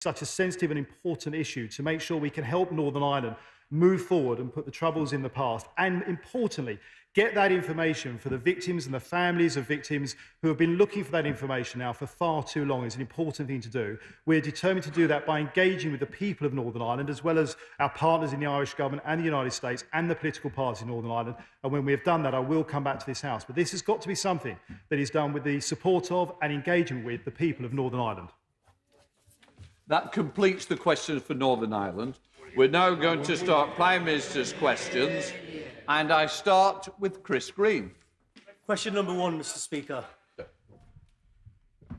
such a sensitive and important issue to make sure we can help Northern Ireland move forward and put the troubles in the past, and importantly, get that information for the victims and the families of victims who have been looking for that information now for far too long. Is an important thing to do. We're determined to do that by engaging with the people of Northern Ireland, as well as our partners in the Irish government and the United States and the political parties in Northern Ireland. And when we have done that, I will come back to this House. But this has got to be something that is done with the support of and engagement with the people of Northern Ireland. That completes the questions for Northern Ireland. We're now going to start Prime Minister's questions, and I start with Chris Green. Question number one, Mr. Speaker.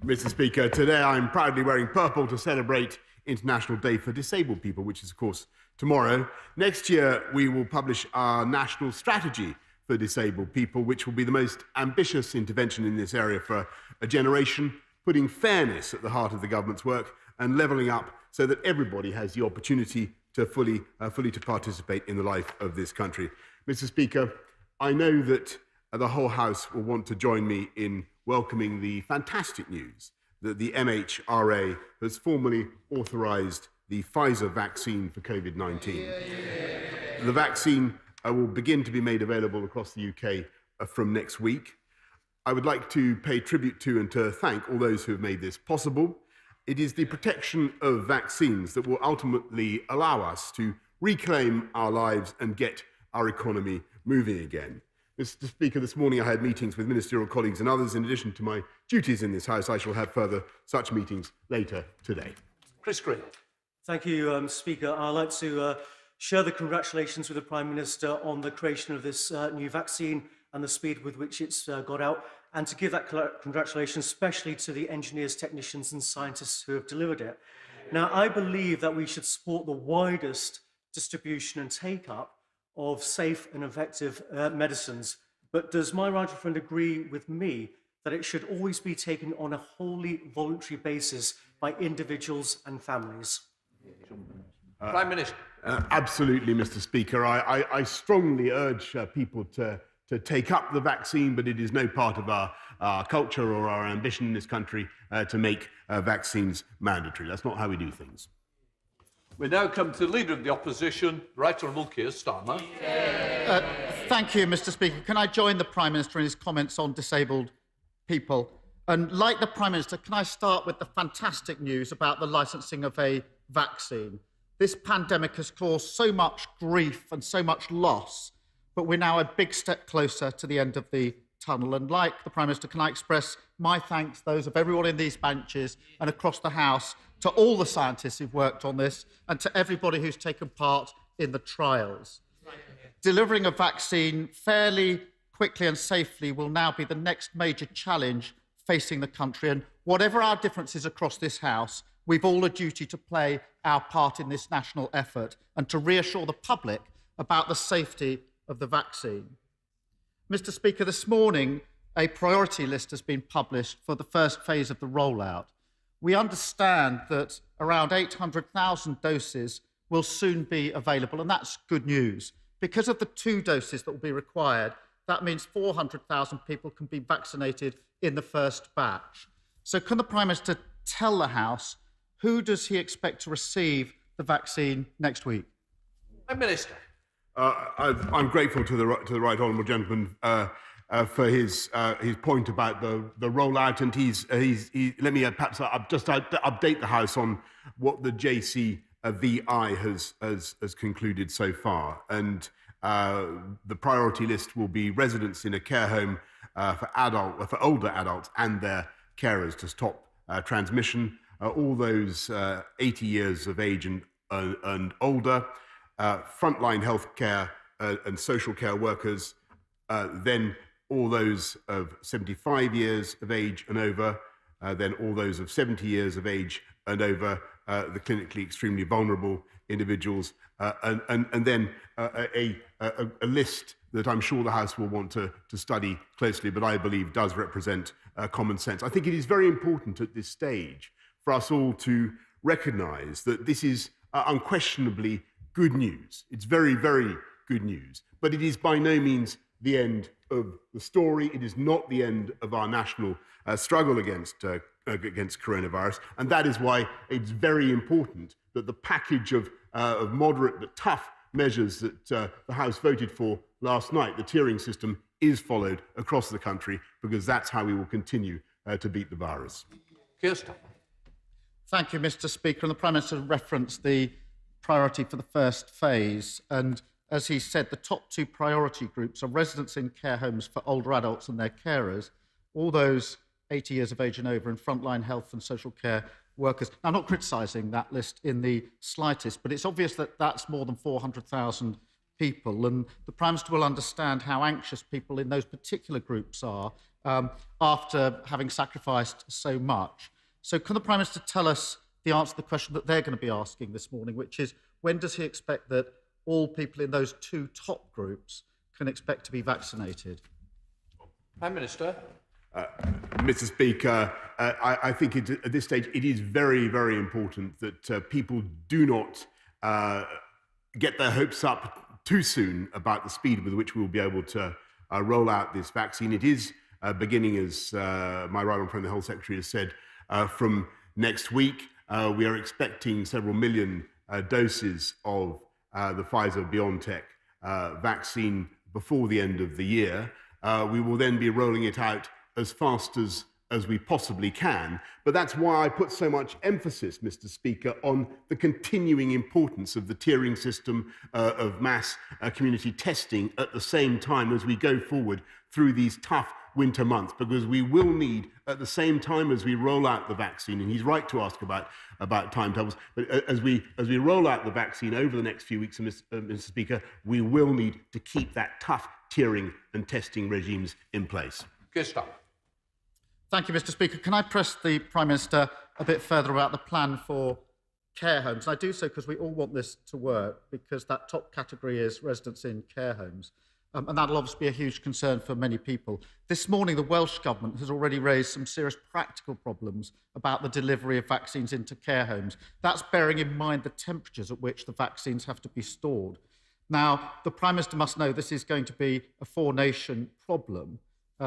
Mr. Speaker, today I'm proudly wearing purple to celebrate International Day for Disabled People, which is, of course, tomorrow. Next year, we will publish our national strategy for disabled people, which will be the most ambitious intervention in this area for a generation, putting fairness at the heart of the government's work and levelling up so that everybody has the opportunity to fully to participate in the life of this country. Mr. Speaker, I know that the whole House will want to join me in welcoming the fantastic news that the MHRA has formally authorised the Pfizer vaccine for COVID-19. The vaccine will begin to be made available across the UK from next week. I would like to pay tribute to and to thank all those who have made this possible. It is the protection of vaccines that will ultimately allow us to reclaim our lives and get our economy moving again. Mr. Speaker, this morning I had meetings with ministerial colleagues and others. In addition to my duties in this House, I shall have further such meetings later today. Chris Green. Thank you, Speaker. I'd like to share the congratulations with the Prime Minister on the creation of this new vaccine and the speed with which it's got out, and to give that congratulations especially to the engineers, technicians and scientists who have delivered it. Now, I believe that we should support the widest distribution and take-up of safe and effective medicines. But does my right friend agree with me that it should always be taken on a wholly voluntary basis by individuals and families? Prime Minister. Absolutely, Mr. Speaker. I strongly urge people to take up the vaccine, but it is no part of our culture or our ambition in this country to make vaccines mandatory. That's not how we do things. We now come to the Leader of the Opposition, Right Honourable Keir Starmer. Thank you, Mr. Speaker. Can I join the Prime Minister in his comments on disabled people? And like the Prime Minister, can I start with the fantastic news about the licensing of a vaccine? This pandemic has caused so much grief and so much loss, but we're now a big step closer to the end of the tunnel. And like the Prime Minister, can I express my thanks, those of everyone in these benches and across the House, to all the scientists who've worked on this and to everybody who's taken part in the trials. Delivering a vaccine fairly, quickly and safely will now be the next major challenge facing the country. And whatever our differences across this House, we've all a duty to play our part in this national effort and to reassure the public about the safety of the vaccine. Mr. Speaker, this morning, a priority list has been published for the first phase of the rollout. We understand that around 800,000 doses will soon be available, and that's good news. Because of the 2 doses that will be required, that means 400,000 people can be vaccinated in the first batch. So can the Prime Minister tell the House who does he expect to receive the vaccine next week? Prime Minister. I'm grateful to the Right Honourable Gentleman for his point about the rollout, and let me perhaps just update the House on what the JCVI has concluded so far. And the priority list will be residents in a care home for older adults and their carers to stop transmission. All those 80 years of age and older, frontline healthcare and social care workers, then all those of 75 years of age and over, then all those of 70 years of age and over, the clinically extremely vulnerable individuals, and then a list that I'm sure the House will want to study closely, but I believe does represent common sense. I think it is very important at this stage for us all to recognise that this is unquestionably good news. It's very, very good news, but it is by no means the end of the story. It is not the end of our national struggle against coronavirus. And that is why it's very important that the package of moderate but tough measures that the House voted for last night, the tiering system, is followed across the country, because that's how we will continue to beat the virus. Kirsten. Thank you, Mr. Speaker. And the Prime Minister referenced the priority for the first phase. And as he said, the top two priority groups are residents in care homes for older adults and their carers, all those 80 years of age and over, and frontline health and social care workers. Now, I'm not criticising that list in the slightest, but it's obvious that that's more than 400,000 people. And the Prime Minister will understand how anxious people in those particular groups are after having sacrificed so much. So can the Prime Minister tell us the answer to the question that they're going to be asking this morning, which is, when does he expect that all people in those two top groups can expect to be vaccinated? Prime Minister. Mr. Speaker, I think at this stage it is very, very important that people do not get their hopes up too soon about the speed with which we will be able to roll out this vaccine. It is beginning, as my right honourable friend, the Health Secretary, has said, from next week. We are expecting several million doses of the Pfizer-BioNTech vaccine before the end of the year. We will then be rolling it out as fast as we possibly can. But that's why I put so much emphasis, Mr. Speaker, on the continuing importance of the tiering system, of mass community testing at the same time as we go forward through these tough winter months, because we will need, at the same time as we roll out the vaccine, and he's right to ask about timetables, but as we roll out the vaccine over the next few weeks, Mr. Speaker, we will need to keep that tough tiering and testing regimes in place. Good start. Thank you, Mr. Speaker. Can I press the Prime Minister a bit further about the plan for care homes? I do so because we all want this to work, because that top category is residents in care homes. And that'll obviously be a huge concern for many people. This morning, the Welsh Government has already raised some serious practical problems about the delivery of vaccines into care homes. That's bearing in mind the temperatures at which the vaccines have to be stored. Now, the Prime Minister must know this is going to be a four-nation problem,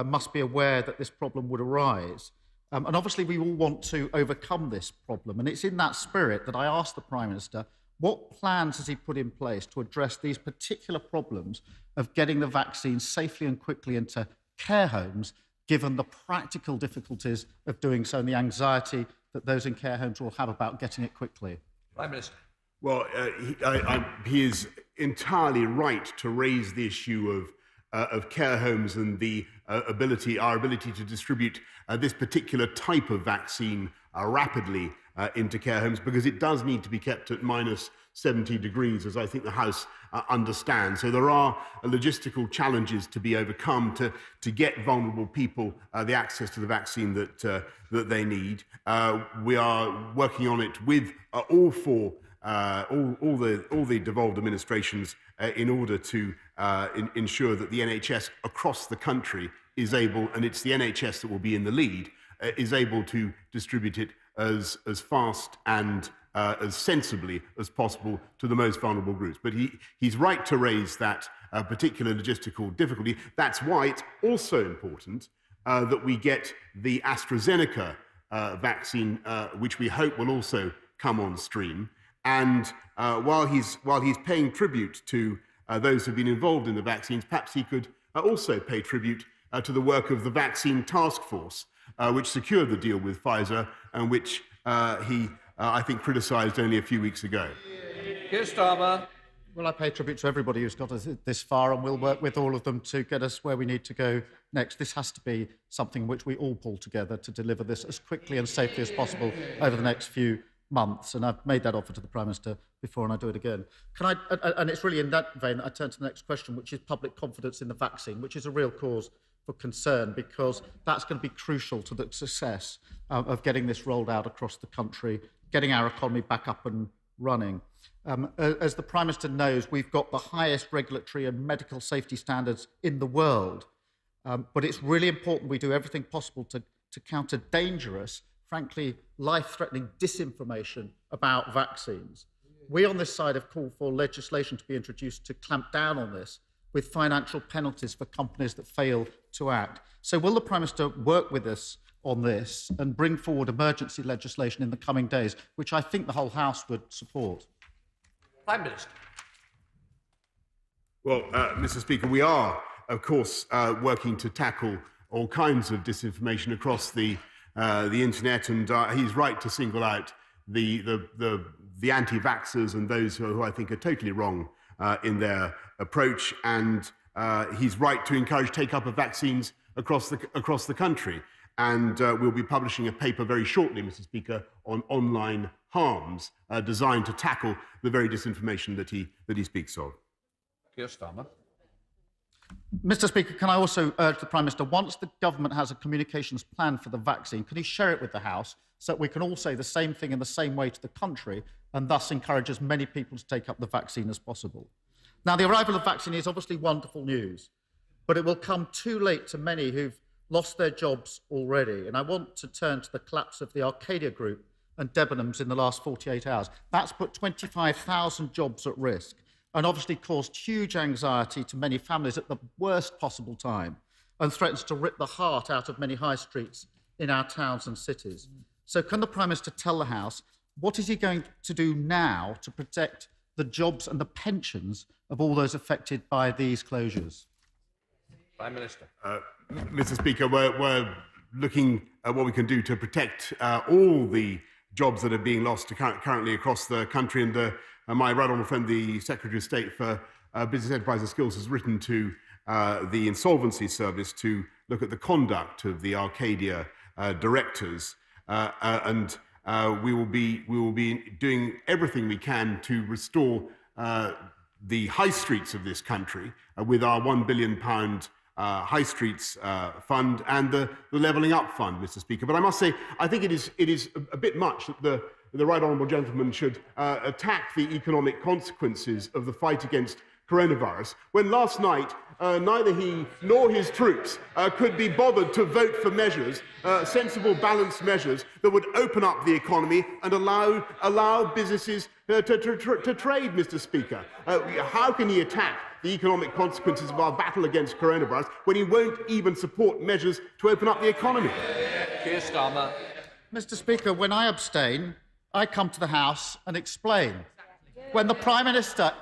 must be aware that this problem would arise. And obviously, we all want to overcome this problem. And it's in that spirit that I asked the Prime Minister, what plans has he put in place to address these particular problems of getting the vaccine safely and quickly into care homes, given the practical difficulties of doing so and the anxiety that those in care homes will have about getting it quickly? Prime Minister. Well, he is entirely right to raise the issue of care homes and the our ability to distribute this particular type of vaccine rapidly into care homes, because it does need to be kept at minus 70 degrees, as I think the House understands. So there are logistical challenges to be overcome to get vulnerable people the access to the vaccine that they need. We are working on it with all the devolved administrations in order to ensure that the NHS across the country is able, and it's the NHS that will be in the lead, is able to distribute it as fast and as sensibly as possible to the most vulnerable groups. But he's right to raise that particular logistical difficulty. That's why it's also important that we get the AstraZeneca vaccine, which we hope will also come on stream. And while he's paying tribute to those who've been involved in the vaccines, perhaps he could also pay tribute to the work of the Vaccine Task Force, which secured the deal with Pfizer and which he, I think, criticised only a few weeks ago. Keir Starmer. Well, I pay tribute to everybody who's got us this far, and we'll work with all of them to get us where we need to go next. This has to be something which we all pull together to deliver this as quickly and safely as possible over the next few months. And I've made that offer to the Prime Minister before, and I do it again. And it's really in that vein that I turn to the next question, which is public confidence in the vaccine, which is a real cause for concern, because that's going to be crucial to the success of getting this rolled out across the country, getting our economy back up and running. As the Prime Minister knows, we've got the highest regulatory and medical safety standards in the world, but it's really important we do everything possible to counter dangerous, frankly, life-threatening disinformation about vaccines. We on this side have called for legislation to be introduced to clamp down on this, with financial penalties for companies that fail to act. So will the Prime Minister work with us on this and bring forward emergency legislation in the coming days, which I think the whole House would support? Prime Minister. Well, Mr. Speaker, we are, of course, working to tackle all kinds of disinformation across the internet, and he's right to single out the anti-vaxxers and those who I think are totally wrong in their approach, and he's right to encourage take-up of vaccines across the country. And we'll be publishing a paper very shortly, Mr. Speaker, on online harms designed to tackle the very disinformation that he speaks of. Keir Starmer. Mr. Speaker, can I also urge the Prime Minister, once the government has a communications plan for the vaccine, can he share it with the House so that we can all say the same thing in the same way to the country and thus encourage as many people to take up the vaccine as possible? Now, the arrival of vaccine is obviously wonderful news, but it will come too late to many who've lost their jobs already. And I want to turn to the collapse of the Arcadia Group and Debenhams in the last 48 hours. That's put 25,000 jobs at risk and obviously caused huge anxiety to many families at the worst possible time and threatens to rip the heart out of many high streets in our towns and cities. So can the Prime Minister tell the House, what is he going to do now to protect the jobs and the pensions of all those affected by these closures? Prime Minister. Mr. Speaker, we're looking at what we can do to protect all the jobs that are being lost currently across the country. And my right honourable friend, the Secretary of State for Business, Enterprise and Skills, has written to the Insolvency Service to look at the conduct of the Arcadia directors. And we will be doing everything we can to restore the high streets of this country with our £1 billion High Streets Fund and the Levelling Up Fund, Mr. Speaker. But I must say, I think it is a bit much that the right honourable gentleman should attack the economic consequences of the fight against coronavirus, when last night neither he nor his troops could be bothered to vote for measures, sensible, balanced measures that would open up the economy and allow businesses to trade, Mr. Speaker. How can he attack the economic consequences of our battle against coronavirus when he won't even support measures to open up the economy? Keir Starmer. Mr. Speaker, when I abstain, I come to the House and explain. When the Prime Minister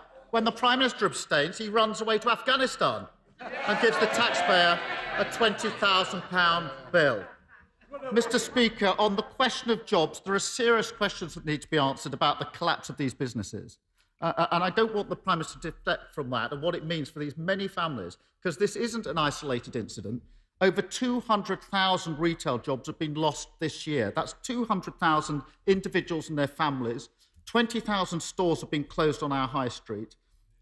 abstains, he runs away to Afghanistan and gives the taxpayer a £20,000 bill. Mr. Speaker, on the question of jobs, there are serious questions that need to be answered about the collapse of these businesses. And I don't want the Prime Minister to deflect from that and what it means for these many families, because this isn't an isolated incident. Over 200,000 retail jobs have been lost this year. That's 200,000 individuals and their families. 20,000 stores have been closed on our high street.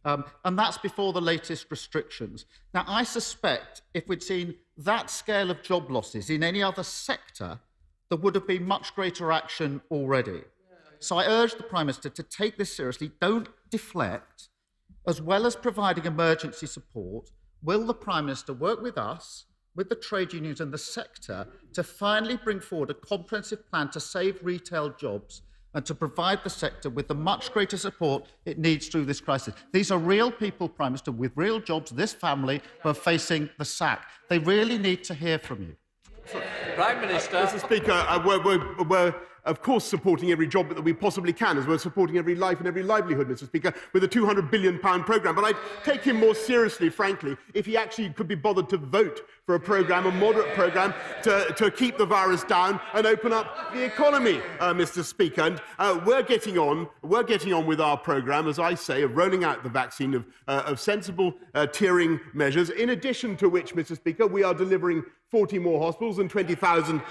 And that's before the latest restrictions. Now, I suspect if we'd seen that scale of job losses in any other sector, there would have been much greater action already. So I urge the Prime Minister to take this seriously. Don't deflect. As well as providing emergency support, will the Prime Minister work with us, with the trade unions and the sector, to finally bring forward a comprehensive plan to save retail jobs and to provide the sector with the much greater support it needs through this crisis? These are real people, Prime Minister, with real jobs, this family, who are facing the sack. They really need to hear from you. Prime Minister. Mr. Speaker, we're of course supporting every job that we possibly can, as we're supporting every life and every livelihood, Mr. Speaker, with a £200 billion programme. But I'd take him more seriously, frankly, if he actually could be bothered to vote for a programme, a moderate programme, to keep the virus down and open up the economy, Mr. Speaker. And we're getting on with our programme, as I say, of rolling out the vaccine, of sensible tiering measures, in addition to which, Mr. Speaker, we are delivering 40 more hospitals and 20,000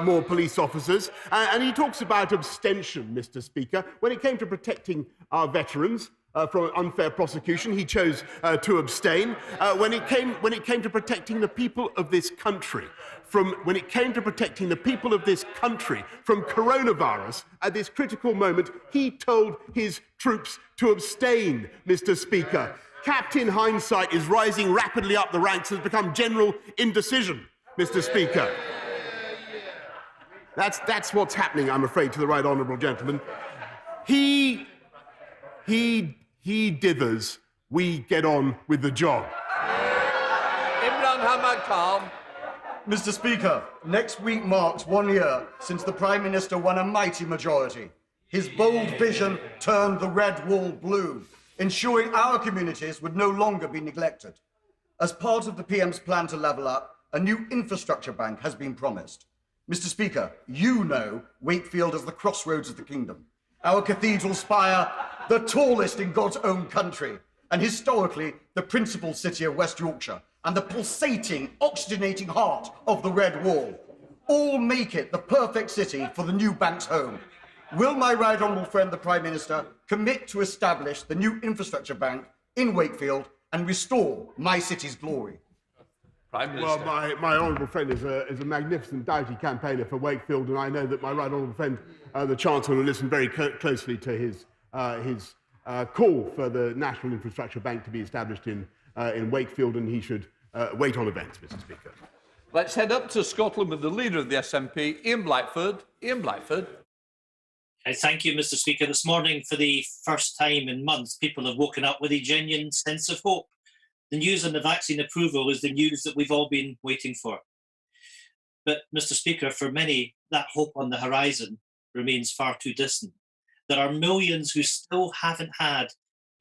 more police officers. And he talks about abstention, Mr. Speaker. When it came to protecting our veterans from unfair prosecution, he chose to abstain. When it came to protecting the people of this country from coronavirus at this critical moment, he told his troops to abstain, Mr. Speaker. Captain Hindsight is rising rapidly up the ranks and has become general indecision, Mr. Speaker. That's what's happening, I'm afraid, to the right honourable gentleman. He dithers, we get on with the job. Hamad Khan. Mr. Speaker, next week marks 1 year since the Prime Minister won a mighty majority. His bold vision turned the red wall blue, ensuring our communities would no longer be neglected. As part of the PM's plan to level up, a new infrastructure bank has been promised. Mr. Speaker, you know Wakefield as the crossroads of the kingdom. Our cathedral spire, the tallest in God's own country, and historically the principal city of West Yorkshire, and the pulsating, oxygenating heart of the Red Wall, all make it the perfect city for the new bank's home. Will my right honourable friend, the Prime Minister, commit to establish the new infrastructure bank in Wakefield and restore my city's glory? Prime Minister. Well, my honourable friend is a magnificent doughty campaigner for Wakefield, and I know that my right honourable friend, the Chancellor, will listen very closely to his call for the National Infrastructure Bank to be established in Wakefield, and he should wait on events, Mr. Speaker. Let's head up to Scotland with the leader of the SNP, Ian Blackford. Ian Blackford. Thank you, Mr. Speaker. This morning, for the first time in months, people have woken up with a genuine sense of hope. The news on the vaccine approval is the news that we've all been waiting for. But, Mr. Speaker, for many, that hope on the horizon remains far too distant. There are millions who still haven't had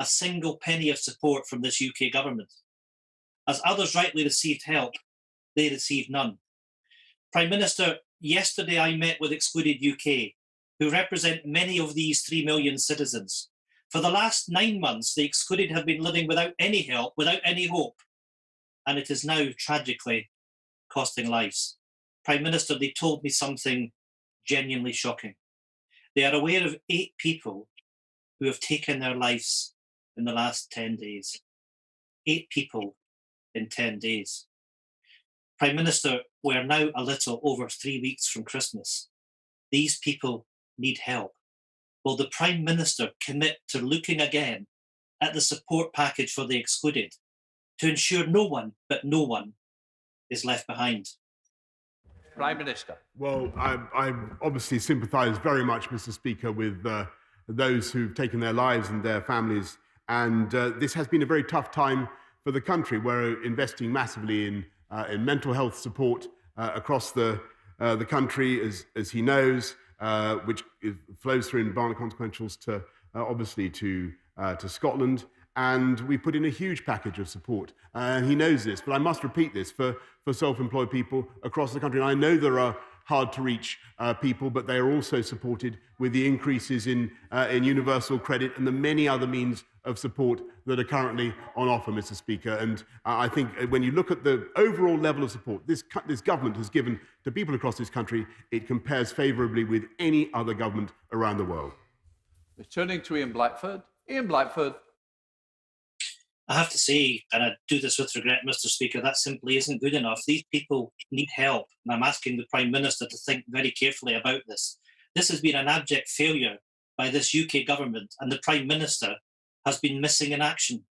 a single penny of support from this UK government. As others rightly received help, they received none. Prime Minister, yesterday I met with Excluded UK, who represent many of these 3 million citizens. For the last 9 months, the excluded have been living without any help, without any hope. And it is now tragically costing lives. Prime Minister, they told me something genuinely shocking. They are aware of 8 people who have taken their lives in the last 10 days. 8 people in 10 days. Prime Minister, we are now a little over 3 weeks from Christmas. These people need help. Will the Prime Minister commit to looking again at the support package for the excluded to ensure no one is left behind? Prime Minister. Well, I obviously sympathise very much, Mr. Speaker, with those who've taken their lives and their families. And this has been a very tough time for the country. We're investing massively in mental health support across the country, as he knows, which flows through in violent consequentials to obviously to Scotland. And we put in a huge package of support. And he knows this, but I must repeat this for self-employed people across the country. And I know there are hard-to-reach people, but they are also supported with the increases in universal credit and the many other means of support that are currently on offer, Mr. Speaker. And I think when you look at the overall level of support this government has given to people across this country, it compares favourably with any other government around the world. Returning to Ian Blackford. Ian Blackford. I have to say, and I do this with regret, Mr. Speaker, that simply isn't good enough. These people need help, and I'm asking the Prime Minister to think very carefully about this. This has been an abject failure by this UK government, and the Prime Minister has been missing in action.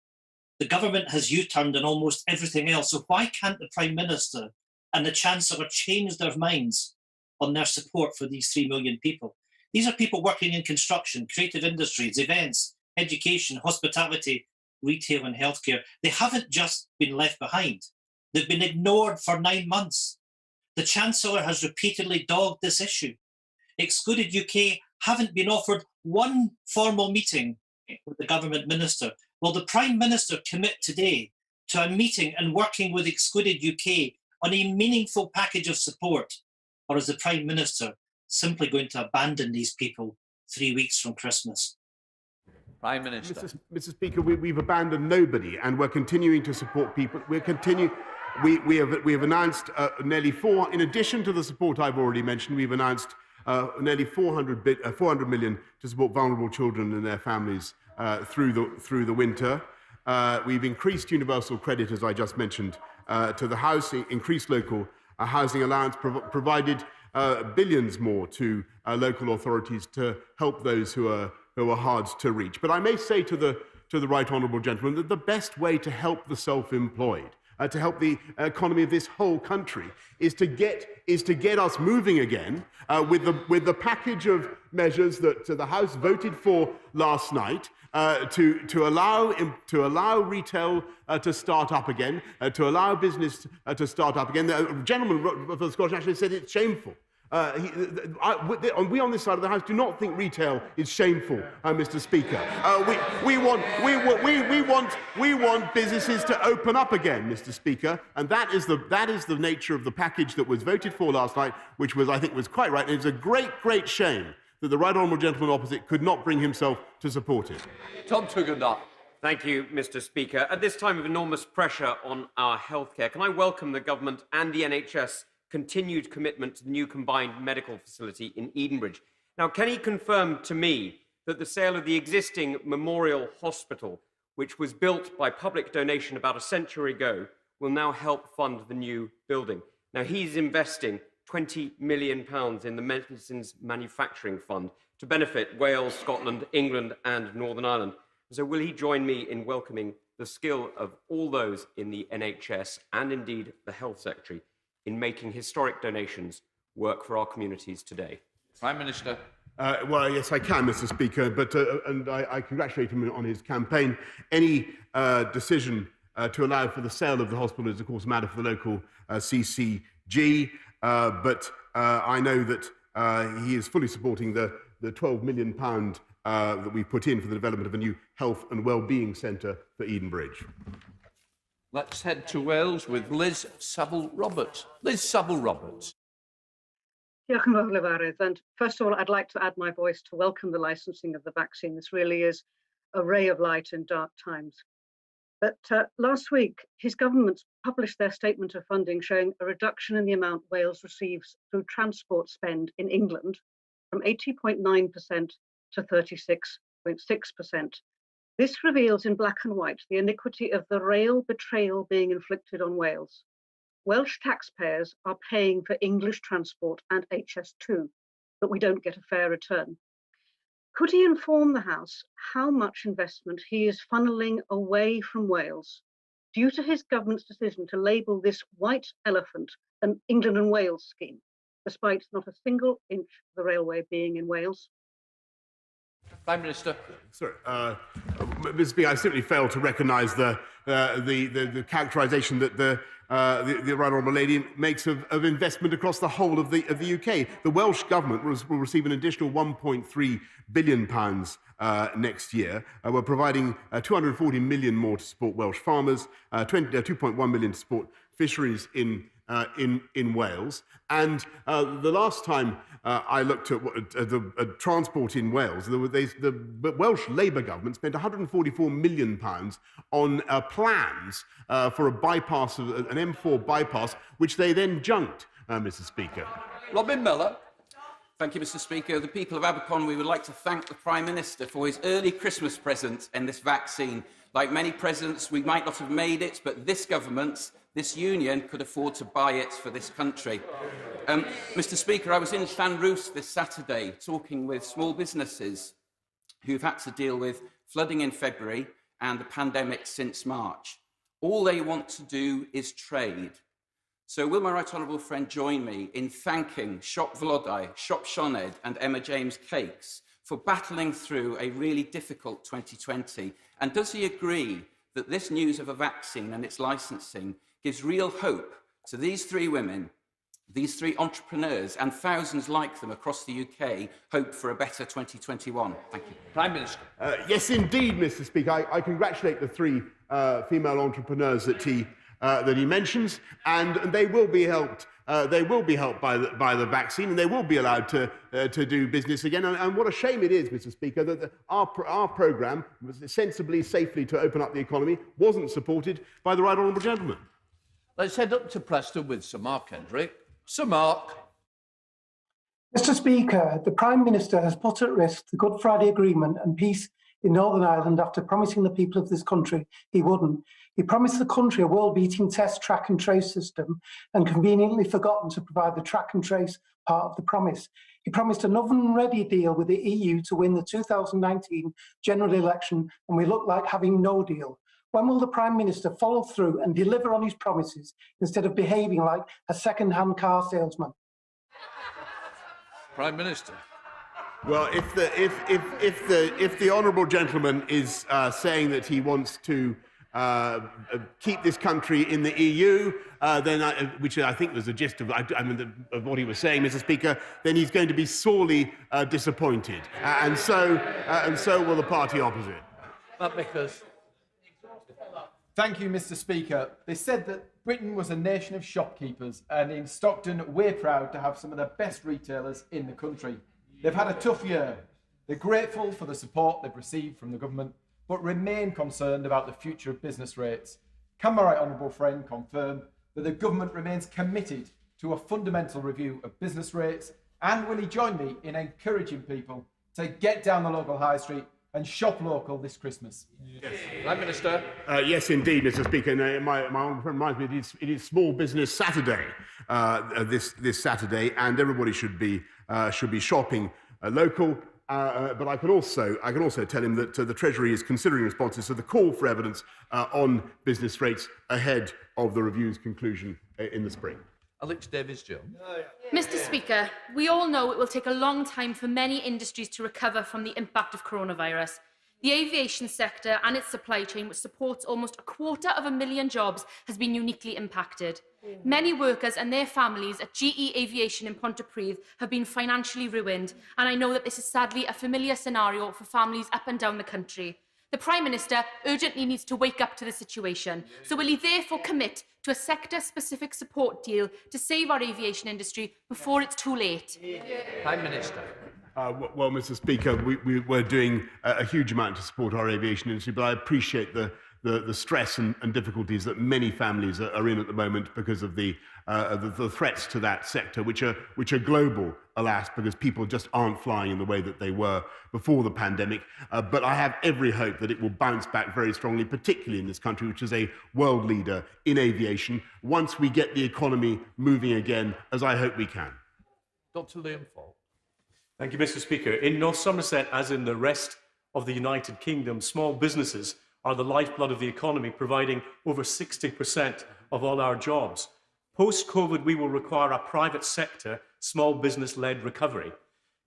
The government has U-turned on almost everything else, so why can't the Prime Minister and the Chancellor change their minds on their support for these 3 million people? These are people working in construction, creative industries, events, education, hospitality, retail and healthcare. They haven't just been left behind. They've been ignored for 9 months. The Chancellor has repeatedly dogged this issue. Excluded UK haven't been offered one formal meeting with the government minister. Will the Prime Minister commit today to a meeting and working with Excluded UK on a meaningful package of support? Or is the Prime Minister simply going to abandon these people 3 weeks from Christmas? Prime Minister. Mr. Speaker, we've abandoned nobody, and we're continuing to support people. We have announced nearly in addition to the support I've already mentioned, we've announced nearly 400 million to support vulnerable children and their families through the winter. We've increased universal credit, as I just mentioned, to the House, increased local housing allowance, provided billions more to local authorities to help those who are hard to reach. But I may say to the right honourable gentleman that the best way to help the self-employed to help the economy of this whole country, is to get us moving again with the package of measures that the House voted for last night. To allow retail to start up again, to allow business to start up again. The gentleman of the Scottish Nationalist said it's shameful. We on this side of the House do not think retail is shameful, Mr. Speaker. We want businesses to open up again, Mr. Speaker, and that is the nature of the package that was voted for last night, which was, I think, was quite right. And it's a great shame that the right honourable gentleman opposite could not bring himself to support it. Tom Tugendhat. Thank you, Mr. Speaker. At this time of enormous pressure on our healthcare, can I welcome the government and the NHS continued commitment to the new combined medical facility in Edenbridge? Now, can he confirm to me that the sale of the existing Memorial Hospital, which was built by public donation about a century ago, will now help fund the new building? Now, he's investing £20 million in the Medicines Manufacturing Fund to benefit Wales, Scotland, England and Northern Ireland. So will he join me in welcoming the skill of all those in the NHS and indeed the Health Secretary in making historic donations work for our communities today? Prime Minister. Well, yes, I can, Mr. Speaker, but and I congratulate him on his campaign. Any decision to allow for the sale of the hospital is, of course, a matter for the local CCG. But I know that he is fully supporting the £12 million that we put in for the development of a new health and wellbeing centre for Edenbridge. Let's head to Wales with Liz Saville-Roberts. Liz Saville-Roberts. Diolch yn fawr, Lefarydd. And first of all, I'd like to add my voice to welcome the licensing of the vaccine. This really is a ray of light in dark times. But last week, his government published their statement of funding showing a reduction in the amount Wales receives through transport spend in England from 80.9% to 36.6%. This reveals in black and white the iniquity of the rail betrayal being inflicted on Wales. Welsh taxpayers are paying for English transport and HS2, but we don't get a fair return. Could he inform the House how much investment he is funneling away from Wales due to his government's decision to label this white elephant an England and Wales scheme, despite not a single inch of the railway being in Wales? Prime Minister. Sorry, Mr. Speaker, I simply failed to recognise the characterisation that the right honourable lady makes of investment across the whole of the UK. The Welsh government will receive an additional £1.3 billion next year. We're providing 240 million more to support Welsh farmers, 2.1 million to support fisheries in Wales. And the last time I looked at transport in Wales, the Welsh Labour government spent £144 million on plans for a bypass, an M4 bypass, which they then junked, Mr. Speaker. Robin Miller. Thank you, Mr. Speaker. The people of Aberconwy would like to thank the Prime Minister for his early Christmas present in this vaccine. Like many presents, we might not have made it, but this government, this union, could afford to buy it for this country. Mr. Speaker, I was in Llanrwst this Saturday talking with small businesses who've had to deal with flooding in February and the pandemic since March. All they want to do is trade. So will my right honourable friend join me in thanking Shop Vlodau, Shop Sioned and Emma James Cakes for battling through a really difficult 2020? And does he agree that this news of a vaccine and its licensing gives real hope to these three women, these three entrepreneurs and thousands like them across the UK, hope for a better 2021? Thank you. Prime Minister. Yes, indeed, Mr. Speaker. I congratulate the three female entrepreneurs that he mentions, and they will be helped. They will be helped by the vaccine, and they will be allowed to do business again. And what a shame it is, Mr. Speaker, that our programme, sensibly, safely to open up the economy, wasn't supported by the right honourable gentleman. Let's head up to Preston with Sir Mark Hendrick. Sir Mark. Mr. Speaker, the Prime Minister has put at risk the Good Friday Agreement and peace in Northern Ireland after promising the people of this country he wouldn't. He promised the country a world-beating test, track and trace system and conveniently forgotten to provide the track and trace part of the promise. He promised an oven-ready deal with the EU to win the 2019 general election, and we look like having no deal. When will the Prime Minister follow through and deliver on his promises instead of behaving like a second-hand car salesman? Prime Minister. Well, if the honourable gentleman is saying that he wants to keep this country in the EU, then which I think was the gist of, of what he was saying, Mr. Speaker, then he's going to be sorely disappointed, and so will the party opposite. That because. Thank you, Mr. Speaker. They said that Britain was a nation of shopkeepers, and in Stockton, we're proud to have some of the best retailers in the country. They've had a tough year. They're grateful for the support they've received from the government, but remain concerned about the future of business rates. Can my right honourable friend confirm that the government remains committed to a fundamental review of business rates, and will he join me in encouraging people to get down the local high street and shop local this Christmas? Yes. Prime Minister. Yes, indeed, Mr. Speaker. And my honourable friend reminds me it is Small Business Saturday this Saturday, and everybody should be shopping local. But I can also tell him that the Treasury is considering responses to the call for evidence on business rates ahead of the review's conclusion in the spring. Alex Davies-Jones. Mr. Speaker, we all know it will take a long time for many industries to recover from the impact of coronavirus. The aviation sector and its supply chain, which supports almost 250,000 jobs, has been uniquely impacted. Many workers and their families at GE Aviation in Pontypridd have been financially ruined, and I know that this is sadly a familiar scenario for families up and down the country. The Prime Minister urgently needs to wake up to the situation. So will he therefore commit to a sector-specific support deal to save our aviation industry before it's too late? Prime Minister. Well, Mr. Speaker, we're doing a huge amount to support our aviation industry, but I appreciate the stress and difficulties that many families are in at the moment because of the threats to that sector, which are global, alas, because people just aren't flying in the way that they were before the pandemic. But I have every hope that it will bounce back very strongly, particularly in this country, which is a world leader in aviation, once we get the economy moving again, as I hope we can. Dr. Liam Falk. Thank you, Mr. Speaker. In North Somerset, as in the rest of the United Kingdom, small businesses are the lifeblood of the economy, providing over 60% of all our jobs. Post-COVID, we will require a private sector, small business-led recovery.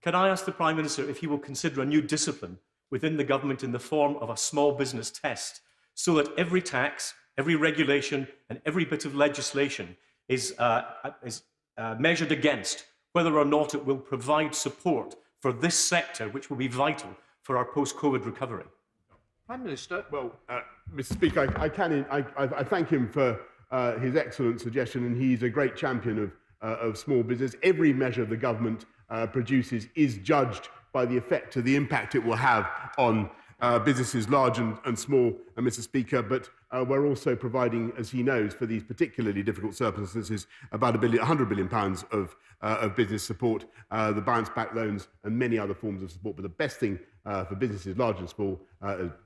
Can I ask the Prime Minister if he will consider a new discipline within the government in the form of a small business test, so that every tax, every regulation and every bit of legislation is measured against whether or not it will provide support for this sector, which will be vital for our post-COVID recovery? Prime Minister. Well, Mr. Speaker, I thank him for his excellent suggestion, and he's a great champion of small business. Every measure the government produces is judged by the effect or the impact it will have on businesses large and small, Mr. Speaker, but we're also providing, as he knows, for these particularly difficult circumstances, about £100 billion of business support, the bounce back loans and many other forms of support. But the best thing for businesses large and small,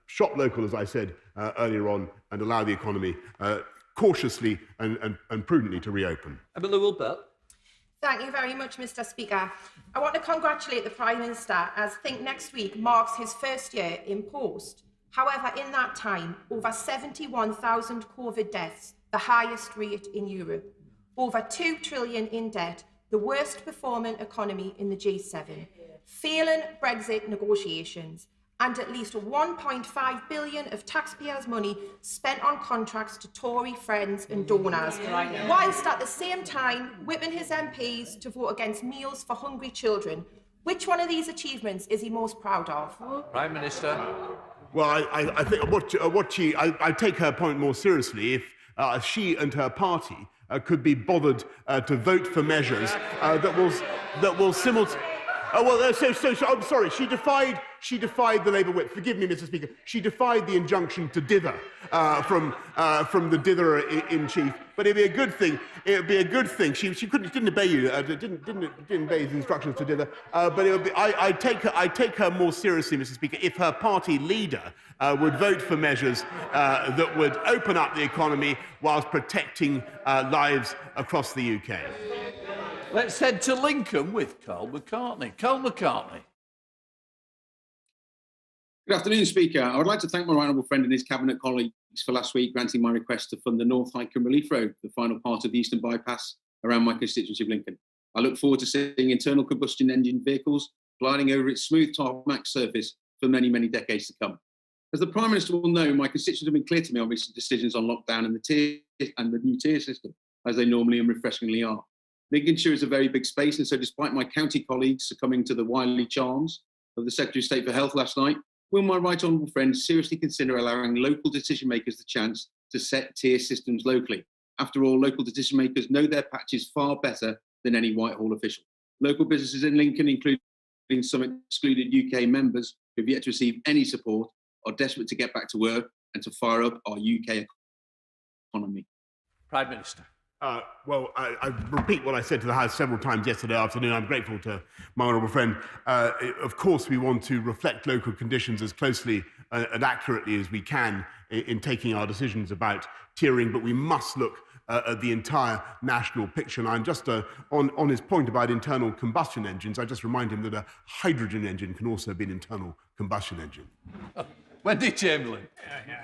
shop local, as I said earlier on, and allow the economy cautiously and prudently to reopen. Emily Wilbert. Thank you very much, Mr. Speaker. I want to congratulate the Prime Minister, as I think next week marks his first year in post. However, in that time, over 71,000 COVID deaths, the highest rate in Europe. Over 2 trillion in debt, the worst performing economy in the G7. Failing Brexit negotiations, and at least 1.5 billion of taxpayers' money spent on contracts to Tory friends and donors, whilst at the same time whipping his MPs to vote against meals for hungry children. Which one of these achievements is he most proud of? Prime Minister. Well, I think I take her point more seriously if she and her party could be bothered to vote for measures that will simultaneously. I'm sorry. She defied the Labour whip. Forgive me, Mr. Speaker. She defied the injunction to dither from the dither in chief. But it'd be a good thing. It would be a good thing. She didn't obey you. Didn't obey his instructions to dither. But it would be. I take her more seriously, Mr. Speaker, if her party leader would vote for measures that would open up the economy whilst protecting lives across the UK. Let's head to Lincoln with Carl McCartney. Carl McCartney. Good afternoon, Speaker. I would like to thank my honourable friend and his Cabinet colleague, for last week granting my request to fund the North Highcombe Relief Road, the final part of the Eastern Bypass around my constituency of Lincoln. I look forward to seeing internal combustion engine vehicles gliding over its smooth tarmac surface for many, many decades to come. As the Prime Minister will know, my constituents have been clear to me on recent decisions on lockdown and the new tier system, as they normally and refreshingly are. Lincolnshire is a very big space, and so despite my county colleagues succumbing to the wily charms of the Secretary of State for Health last night, will my right honourable friends seriously consider allowing local decision makers the chance to set tier systems locally? After all, local decision makers know their patches far better than any Whitehall official. Local businesses in Lincoln, including some excluded UK members who have yet to receive any support, are desperate to get back to work and to fire up our UK economy. Prime Minister. Well, I repeat what I said to the House several times yesterday afternoon. I'm grateful to my honourable friend. Of course, we want to reflect local conditions as closely and accurately as we can in taking our decisions about tiering, but we must look at the entire national picture. And I'm just on his point about internal combustion engines, I just remind him that a hydrogen engine can also be an internal combustion engine. Wendy Chamberlain.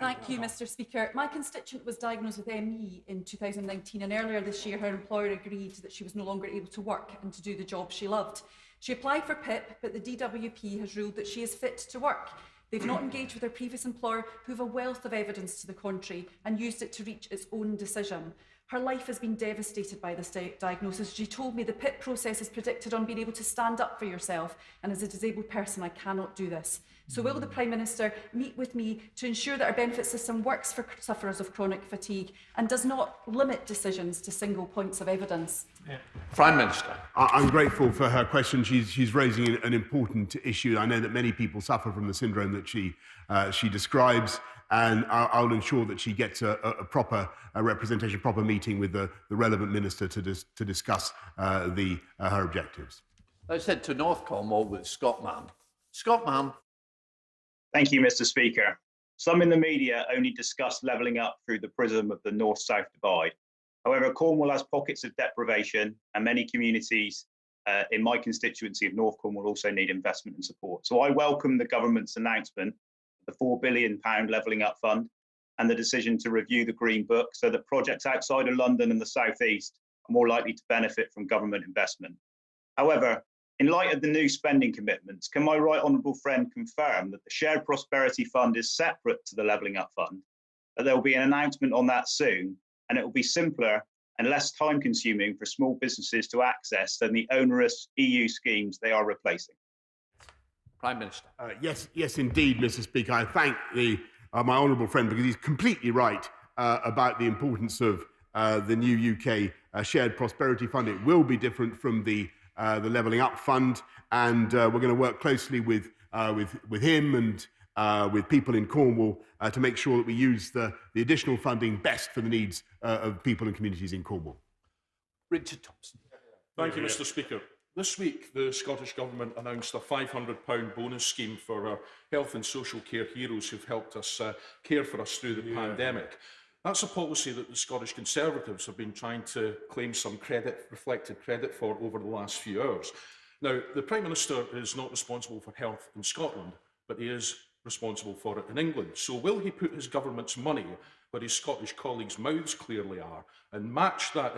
Thank you, Mr. Speaker. My constituent was diagnosed with ME in 2019, and earlier this year her employer agreed that she was no longer able to work and to do the job she loved. She applied for PIP, but the DWP has ruled that she is fit to work. They've not engaged with her previous employer, who have a wealth of evidence to the contrary, and used it to reach its own decision. Her life has been devastated by this diagnosis. She told me the PIP process is predicted on being able to stand up for yourself, and as a disabled person, I cannot do this. So will the Prime Minister meet with me to ensure that our benefit system works for sufferers of chronic fatigue and does not limit decisions to single points of evidence? Prime Minister. I'm grateful for her question. She's raising an important issue. I know that many people suffer from the syndrome that she describes, and I'll ensure that she gets a proper representation, proper meeting with the relevant minister to discuss her objectives. I said to North Cornwall with Scott Mann. Scott Mann. Thank you, Mr. Speaker. Some in the media only discuss levelling up through the prism of the north-south divide. However, Cornwall has pockets of deprivation, and many communities in my constituency of North Cornwall also need investment and support. So I welcome the government's announcement of the £4 billion levelling up fund and the decision to review the Green Book so that projects outside of London and the South East are more likely to benefit from government investment. However, in light of the new spending commitments, can my right honourable friend confirm that the Shared Prosperity Fund is separate to the Levelling Up Fund, that there will be an announcement on that soon, and it will be simpler and less time-consuming for small businesses to access than the onerous EU schemes they are replacing? Prime Minister. Yes, indeed, Mr. Speaker. I thank my honourable friend because he's completely right about the importance of the new UK Shared Prosperity Fund. It will be different from the Levelling Up Fund, and we're going to work closely with him and with people in Cornwall to make sure that we use the additional funding best for the needs of people and communities in Cornwall. Richard Thompson. Thank you, Mr. Speaker. This week, the Scottish Government announced a £500 bonus scheme for our health and social care heroes who've helped us care for us through the pandemic. That's a policy that the Scottish Conservatives have been trying to claim some reflected credit for over the last few hours. Now, the Prime Minister is not responsible for health in Scotland, but he is responsible for it in England. So will he put his government's money where his Scottish colleagues' mouths clearly are and match that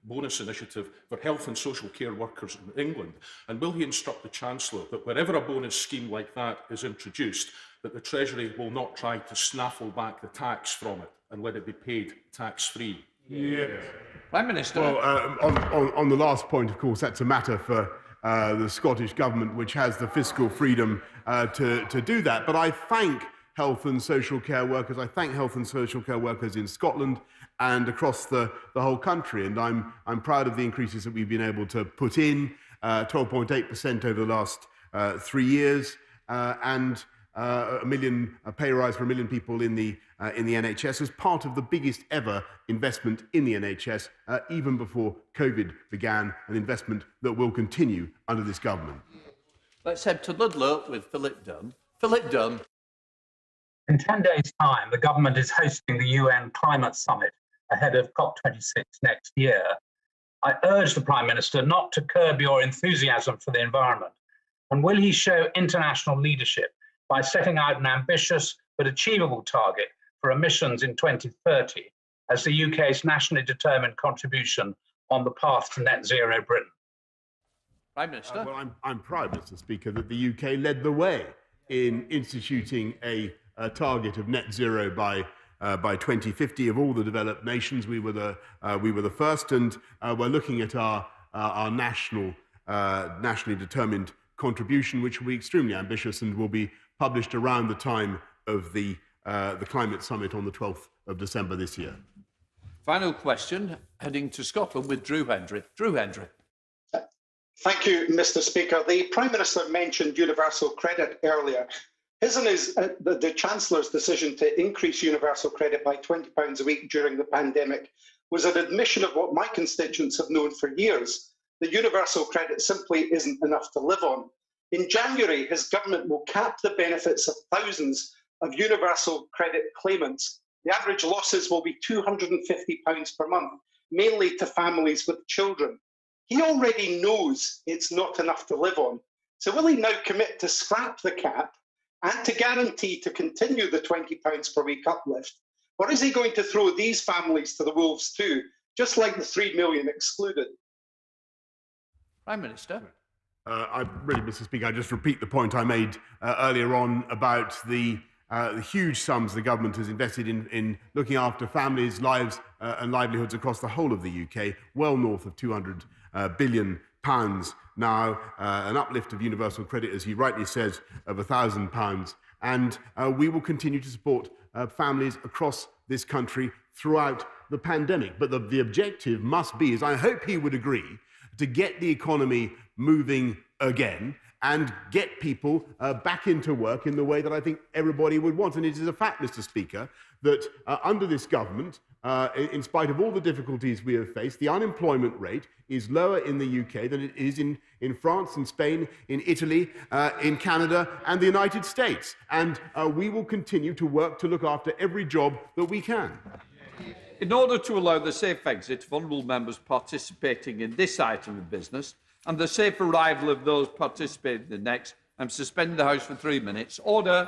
bonus initiative for health and social care workers in England? And will he instruct the Chancellor that wherever a bonus scheme like that is introduced, that the Treasury will not try to snaffle back the tax from it and let it be paid tax-free? Prime Minister. Well, on the last point, of course, that's a matter for the Scottish Government, which has the fiscal freedom to do that. But I thank health and social care workers. I thank health and social care workers in Scotland and across the whole country. And I'm proud of the increases that we've been able to put in, 12.8% over the last 3 years, and a pay rise for 1 million people in the NHS as part of the biggest ever investment in the NHS, even before COVID began, an investment that will continue under this government. Let's head to Ludlow with Philip Dunn. Philip Dunn. In 10 days' time, the government is hosting the UN Climate Summit ahead of COP26 next year. I urge the Prime Minister not to curb your enthusiasm for the environment. And will he show international leadership by setting out an ambitious but achievable target for emissions in 2030 as the UK's nationally determined contribution on the path to net zero Britain? Prime Minister. Well, I'm proud, Mr. Speaker, that the UK led the way in instituting a target of net zero by 2050. Of all the developed nations, we were the first, and we're looking at our nationally determined contribution, which will be extremely ambitious and will be published around the time of the climate summit on the 12th of December this year. Final question, heading to Scotland with Drew Hendry. Drew Hendry. Thank you, Mr. Speaker. The Prime Minister mentioned universal credit earlier. His and the Chancellor's decision to increase universal credit by £20 a week during the pandemic was an admission of what my constituents have known for years. The universal credit simply isn't enough to live on. In January, his government will cap the benefits of thousands of universal credit claimants. The average losses will be £250 per month, mainly to families with children. He already knows it's not enough to live on. So will he now commit to scrap the cap and to guarantee to continue the £20 per week uplift? Or is he going to throw these families to the wolves too, just like the 3 million excluded? Prime Minister. Mr. Speaker, I just repeat the point I made earlier on about the huge sums the government has invested in looking after families, lives and livelihoods across the whole of the UK, well north of £200 billion now, an uplift of universal credit, as he rightly says, of £1,000. And we will continue to support families across this country throughout the pandemic. But the objective must be, as I hope he would agree, to get the economy moving again and get people back into work in the way that I think everybody would want. And it is a fact, Mr. Speaker, that under this government, in spite of all the difficulties we have faced, the unemployment rate is lower in the UK than it is in France, in Spain, in Italy, in Canada and the United States. And we will continue to work to look after every job that we can. In order to allow the safe exit of honourable members participating in this item of business and the safe arrival of those participating in the next, I'm suspending the House for 3 minutes. Order.